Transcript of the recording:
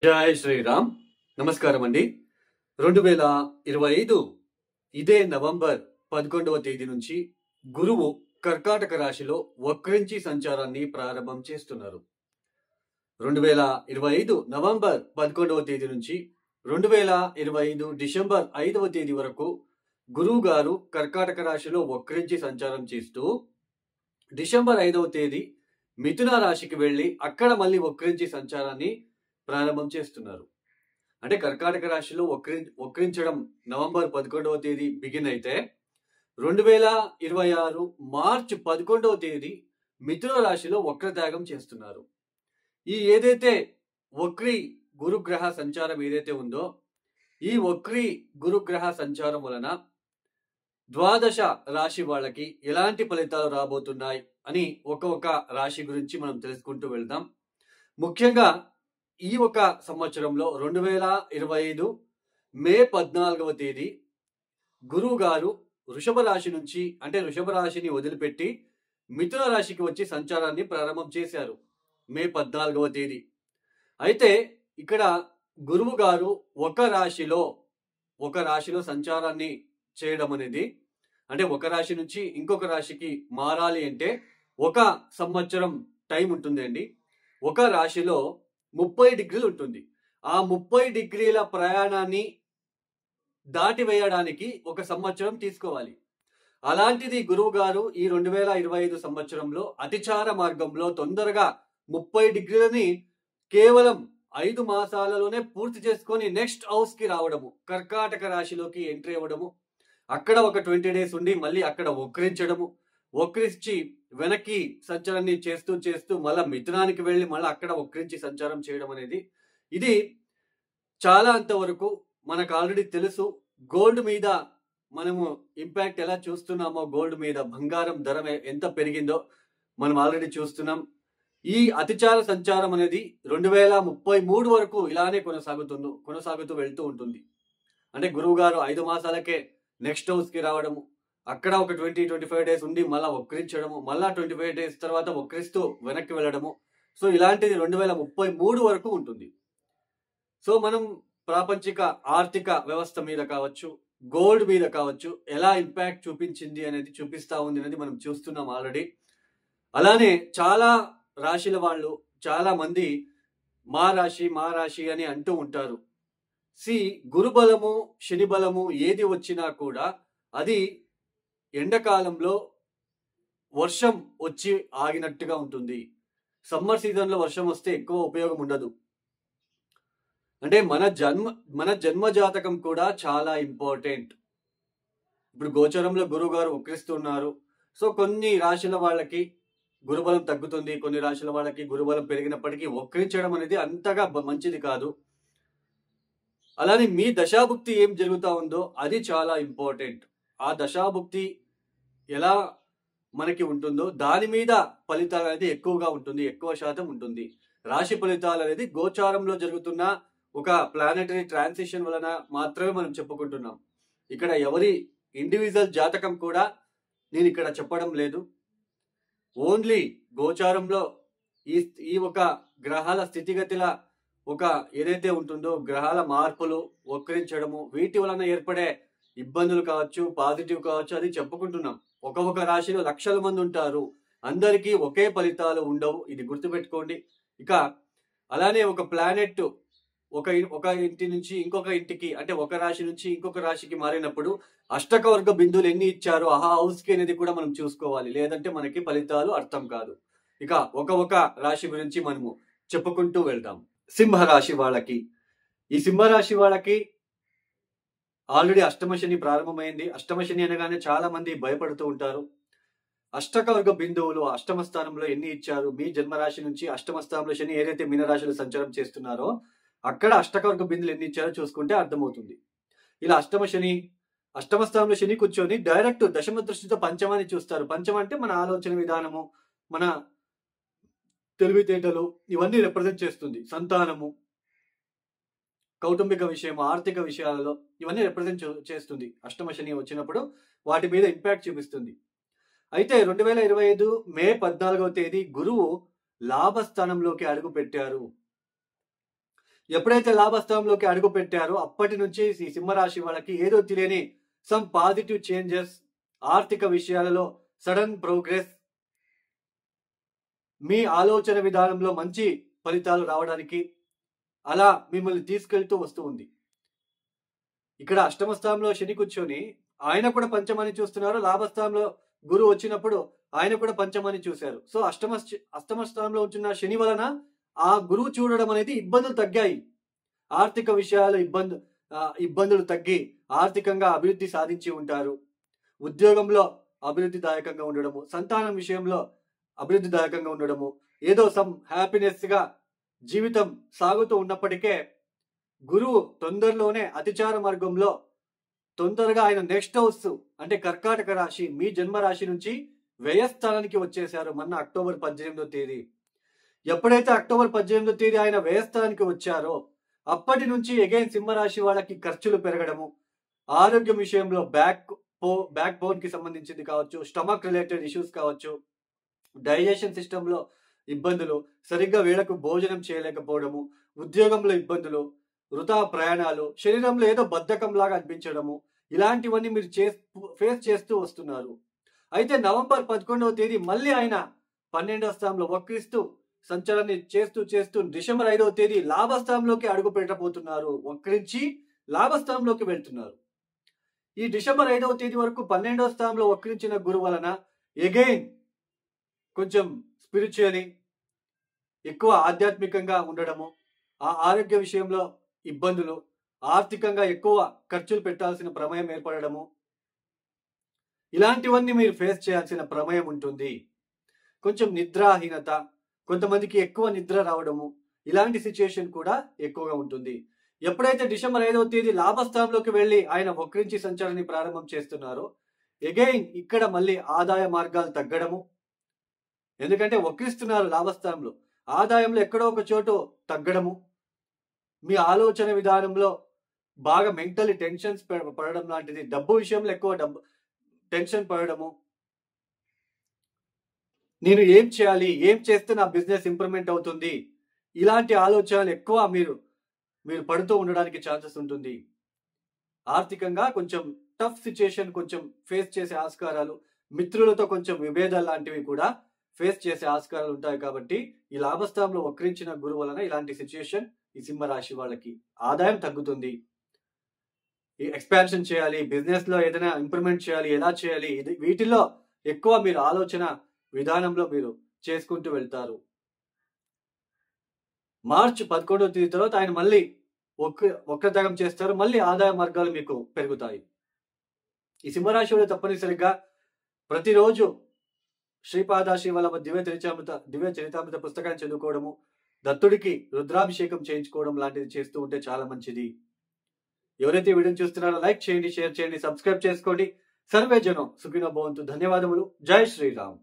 జై శ్రీరామ్. నమస్కారం అండి. 2025 ఇదే నవంబర్ 11వ తేదీ నుంచి గురువు కర్కాటక రాశిలో వక్రించి సంచారాన్ని ప్రారంభం చేస్తున్నారు. 2025 నవంబర్ 11వ తేదీ నుంచి 2025 డిసెంబర్ 5వ తేదీ వరకు గురువు గారు కర్కాటక రాశిలో వక్రించి సంచారం చేస్తూ డిసెంబర్ 5వ తేదీ మిథున రాశికి వెళ్లి అక్కడ మళ్ళీ వక్రించి సంచారాన్ని ప్రారంభం చేస్తున్నారు. అంటే కర్కాటక రాశిలో వక్రించడం నవంబర్ 11వ తేదీ బిగిన్ అయితే 2026 మార్చ్ 11వ తేదీ మిథున రాశిలో వక్రత్యాగం చేస్తున్నారు. ఈ ఏదైతే వక్రీ గురుగ్రహ సంచారం ఏదైతే ఉందో ఈ వక్రీ గురుగ్రహ సంచారం వలన ద్వాదశ రాశి వాళ్ళకి ఎలాంటి ఫలితాలు రాబోతున్నాయి అని ఒక్కొక్క రాశి గురించి మనం తెలుసుకుంటూ వెళ్దాం. ముఖ్యంగా ఈ ఒక సంవత్సరంలో 2025 మే 14వ తేదీ గురువు గారు వృషభ రాశి నుంచి అంటే వృషభ రాశిని వదిలిపెట్టి మిథున రాశికి వచ్చి సంచారాన్ని ప్రారంభం చేశారు మే 14వ తేదీ. అయితే ఇక్కడ గురువు గారు ఒక రాశిలో సంచారాన్ని చేయడం అనేది అంటే ఒక రాశి నుంచి ఇంకొక రాశికి మారాలి అంటే ఒక సంవత్సరం టైం ఉంటుందండి. ఒక రాశిలో 30 డిగ్రీలు ఉంటుంది. ఆ 30 డిగ్రీల ప్రయాణాన్ని దాటివేయడానికి ఒక సంవత్సరం తీసుకోవాలి. అలాంటిది గురువు గారు ఈ 2025 సంవత్సరంలో అతిచార మార్గంలో తొందరగా 30 డిగ్రీలని కేవలం 5 మాసాలలోనే పూర్తి చేసుకొని నెక్స్ట్ హౌస్ కి రావడము, కర్కాటక రాశిలోకి ఎంట్రీ అవ్వడము, అక్కడ ఒక 20 డేస్ ఉండి మళ్ళీ అక్కడ వక్రించి వెనక్కి సంచారాన్ని చేస్తూ మళ్ళీ మిథునానికి వెళ్ళి మళ్ళీ అక్కడ వక్రించి సంచారం చేయడం అనేది ఇది చాలా అంతవరకు మనకు ఆల్రెడీ తెలుసు. గోల్డ్ మీద మనము ఇంపాక్ట్ ఎలా చూస్తున్నామో, గోల్డ్ మీద బంగారం ధర ఎంత పెరిగిందో మనం ఆల్రెడీ చూస్తున్నాం. ఈ అతిచార సంచారం అనేది 2033 వరకు ఇలానే కొనసాగుతూ వెళ్తూ ఉంటుంది. అంటే గురువు గారు 5 మాసాలకే నెక్స్ట్ హౌస్ కి రావడము, అక్కడ ఒక 20-25 డేస్ ఉండి మళ్ళా వక్రించడము, మళ్ళా 25 డేస్ తర్వాత వక్రిస్తూ వెనక్కి వెళ్ళడము. సో ఇలాంటిది 2033 వరకు ఉంటుంది. సో మనం ప్రాపంచిక ఆర్థిక వ్యవస్థ మీద కావచ్చు, గోల్డ్ మీద కావచ్చు ఎలా ఇంపాక్ట్ చూపించింది అనేది చూపిస్తా ఉంది అనేది మనం చూస్తున్నాం ఆల్రెడీ. అలానే చాలా రాశుల వాళ్ళు చాలా మంది మా రాశి అని అంటూ ఉంటారు. గురు బలము శని బలము ఏది వచ్చినా కూడా అది ఎండాకాలంలో వర్షం వచ్చి ఆగినట్టుగా ఉంటుంది. సమ్మర్ సీజన్ లో వర్షం వస్తే ఎక్కువ ఉపయోగం ఉండదు. అంటే మన జన్మ జాతకం కూడా చాలా ఇంపార్టెంట్. ఇప్పుడు గోచరంలో గురువు గారు వక్రిస్తున్నారు. సో కొన్ని రాశుల వాళ్ళకి గురుబలం తగ్గుతుంది, కొన్ని రాశుల వాళ్ళకి గురుబలం పెరిగినప్పటికీ వక్రించడం అనేది అంతగా మంచిది కాదు. అలానే మీ దశాభుక్తి ఏం జరుగుతా ఉందో అది చాలా ఇంపార్టెంట్. ఆ దశాభుక్తి ఎలా మనకి ఉంటుందో దాని మీద ఫలితాలు అనేది ఎక్కువగా ఉంటుంది, ఎక్కువ శాతం ఉంటుంది. రాశి ఫలితాలు అనేది గోచారంలో జరుగుతున్న ఒక ప్లానెటరీ ట్రాన్సిషన్ వలన మాత్రమే మనం చెప్పుకుంటున్నాం. ఇక్కడ ఎవరి ఇండివిజువల్ జాతకం కూడా నేను ఇక్కడ చెప్పడం లేదు. ఓన్లీ గోచారంలో ఈ ఒక గ్రహాల స్థితిగతుల ఒక ఏదైతే ఉంటుందో గ్రహాల మార్పులు, వక్రించడము, వీటి వలన ఏర్పడే ఇబ్బందులు కావచ్చు, పాజిటివ్ కావచ్చు, అది చెప్పుకుంటున్నాం. ఒక్కొక్క రాశిలో లక్షల మంది ఉంటారు, అందరికీ ఒకే ఫలితాలు ఉండవు, ఇది గుర్తుపెట్టుకోండి. ఇక అలానే ఒక ప్లానెట్ ఒక ఇంటి నుంచి ఇంకొక ఇంటికి అంటే ఒక రాశి నుంచి ఇంకొక రాశికి మారినప్పుడు అష్టక వర్గ బిందువులు ఎన్ని ఇచ్చారో ఆ హౌస్ కి అనేది కూడా మనం చూసుకోవాలి, లేదంటే మనకి ఫలితాలు అర్థం కాదు. ఇక ఒక రాశి గురించి మనము చెప్పుకుంటూ వెళ్దాం. సింహరాశి వాళ్ళకి, ఈ సింహరాశి వాళ్ళకి ఆల్రెడీ అష్టమ శని ప్రారంభమైంది. అష్టమ శని అనగానే చాలా మంది భయపడుతూ ఉంటారు. అష్టక వర్గ బిందువులు అష్టమ స్థానంలో ఎన్ని ఇచ్చారు, మీ జన్మరాశి నుంచి అష్టమ స్థానంలో శని ఏదైతే మీనరాశిలో సంచారం చేస్తున్నారో అక్కడ అష్టక వర్గ బిందువులు ఎన్ని ఇచ్చారో చూసుకుంటే అర్థమవుతుంది. ఇలా అష్టమ స్థానంలో శని కూర్చొని డైరెక్ట్ దశమ దృష్టితో పంచమాన్ని చూస్తారు. పంచమ అంటే మన ఆలోచన విధానము, మన తెలివితేటలు ఇవన్నీ రిప్రజెంట్ చేస్తుంది. సంతానము, కౌటుంబిక విషయం, ఆర్థిక విషయాలలో ఇవన్నీ రిప్రజెంట్ చేస్తుంది. అష్టమ శని వచ్చినప్పుడు వాటి మీద ఇంపాక్ట్ చూపిస్తుంది. అయితే 2025 మే 14వ తేదీ గురువు లాభస్థానంలోకి అడుగు పెట్టారు. ఎప్పుడైతే లాభస్థానంలోకి అడుగు పెట్టారో అప్పటి నుంచి ఈ సింహరాశి వాళ్ళకి ఏదో తెలియని సమ్ పాజిటివ్ చేంజెస్, ఆర్థిక విషయాలలో సడన్ ప్రోగ్రెస్, మీ ఆలోచన విధానంలో మంచి ఫలితాలు రావడానికి అలా మిమ్మల్ని తీసుకెళ్తూ వస్తూ ఉంది. ఇక్కడ అష్టమ స్థానంలో శని కూర్చొని ఆయన కూడా పంచమని చూస్తున్నారు. లాభస్థానంలో గురువు వచ్చినప్పుడు ఆయన కూడా పంచమని చూశారు. సో అష్టమ స్థానంలో ఉంటున్న శని వలన ఆ గురువు చూడడం అనేది ఇబ్బందులు తగ్గాయి. ఆర్థిక విషయాలు ఇబ్బందులు తగ్గి ఆర్థికంగా అభివృద్ధి సాధించి ఉంటారు. ఉద్యోగంలో అభివృద్ధిదాయకంగా ఉండడము, సంతానం విషయంలో అభివృద్ధిదాయకంగా ఉండడము, ఏదో సమ్ హ్యాపీనెస్ గా జీవితం సాగుతూ ఉన్నప్పటికే గురువు తొందరలోనే అతిచార మార్గంలో తొందరగా ఆయన నెక్స్ట్ హౌస్ అంటే కర్కాటక రాశి, మీ జన్మ రాశి నుంచి వ్యయస్థానానికి వచ్చేశారు మొన్న అక్టోబర్ 18వ తేదీ. ఎప్పుడైతే అక్టోబర్ 18వ తేదీ ఆయన వ్యయస్థానానికి వచ్చారో అప్పటి నుంచి అగైన్ సింహరాశి వాళ్ళకి ఖర్చులు పెరగడము, ఆరోగ్యం విషయంలో బ్యాక్ బోన్ కి సంబంధించింది కావచ్చు, స్టమక్ రిలేటెడ్ ఇష్యూస్ కావచ్చు, డైజెషన్ సిస్టమ్ లో ఇబ్బందులు, సరిగ్గా వేళకు భోజనం చేయలేకపోవడము, ఉద్యోగంలో ఇబ్బందులు, వృథా ప్రయాణాలు, శరీరంలో ఏదో బద్ధకం లాగా అనిపించడము, ఇలాంటివన్నీ మీరు ఫేస్ చేస్తూ వస్తున్నారు. అయితే నవంబర్ 11వ తేదీ మళ్ళీ ఆయన 12వ స్థానంలో వక్రిస్తూ సంచలనం చేస్తూ డిసెంబర్ 5వ తేదీ లాభస్థానంలోకి అడుగు పెట్టబోతున్నారు. వక్రించి లాభస్థానంలోకి వెళ్తున్నారు. ఈ డిసెంబర్ 5వ తేదీ వరకు 12వ స్థానంలో వక్రించిన గురువు వలన అగైన్ కొంచెం స్పిరిచువల్లీ ఎక్కువ ఆధ్యాత్మికంగా ఉండడము, ఆ ఆరోగ్య విషయంలో ఇబ్బందులు, ఆర్థికంగా ఎక్కువ ఖర్చులు పెట్టాల్సిన ప్రమేయం ఏర్పడము, ఇలాంటివన్నీ మీరు ఫేస్ చేయాల్సిన ప్రమేయం ఉంటుంది. కొంచెం నిద్రాహీనత, కొంతమందికి ఎక్కువ నిద్ర రావడము, ఇలాంటి సిచ్యుయేషన్ కూడా ఎక్కువగా ఉంటుంది. ఎప్పుడైతే డిసెంబర్ 5వ తేదీ లాభస్థానంలోకి వెళ్ళి ఆయన వక్రించి సంచారాన్ని ప్రారంభం చేస్తున్నారో అగైన్ ఇక్కడ మళ్ళీ ఆదాయ మార్గాలు తగ్గడము, ఎందుకంటే వక్రిస్తున్నారు లాభస్థానంలో, ఆదాయంలో ఎక్కడో ఒక చోటు తగ్గడము, మీ ఆలోచన విధానంలో బాగా మెంటలీ టెన్షన్స్ పడడం లాంటిది, డబ్బు విషయంలో ఎక్కువ టెన్షన్ పడడము, నేను ఏం చేయాలి, ఏం చేస్తే నా బిజినెస్ ఇంప్రూవ్మెంట్ అవుతుంది, ఇలాంటి ఆలోచనలు ఎక్కువ మీరు పడుతూ ఉండడానికి ఛాన్సెస్ ఉంటుంది. ఆర్థికంగా కొంచెం టఫ్ సిచ్యుయేషన్ కొంచెం ఫేస్ చేసే ఆస్కారాలు, మిత్రులతో కొంచెం విభేదాలు లాంటివి కూడా ఫేస్ చేసే ఆస్కారాలు ఉంటాయి. కాబట్టి ఈ లాభస్థానంలో వక్రించిన గురువు వలన ఇలాంటి సిచ్యుయేషన్ ఈ సింహరాశి వాళ్ళకి ఆదాయం తగ్గుతుంది. ఈ ఎక్స్పాన్షన్ చేయాలి, బిజినెస్ లో ఏదైనా ఇంప్రూవ్మెంట్ చేయాలి, ఎలా చేయాలి, వీటిలో ఎక్కువ మీరు ఆలోచన విధానంలో మీరు చేసుకుంటూ వెళ్తారు. మార్చి 11వ తేదీ తర్వాత ఆయన మళ్ళీ వక్రతగం చేస్తారు, మళ్ళీ ఆదాయ మార్గాలు మీకు పెరుగుతాయి. ఈ సింహరాశి వాళ్ళు తప్పనిసరిగా ప్రతిరోజు శ్రీపాద శ్రీవల్లభ దివ్య చరితామృత పుస్తకాన్ని చదువుకోవడము, దత్తుడికి రుద్రాభిషేకం చేయించుకోవడం లాంటిది చేస్తూ ఉంటే చాలా మంచిది. ఎవరైతే వీడియోని చూస్తున్నారో లైక్ చేయండి, షేర్ చేయండి, సబ్స్క్రైబ్ చేసుకోండి. సర్వే జనం సుఖినో భవంతు. ధన్యవాదములు. జై శ్రీరామ్.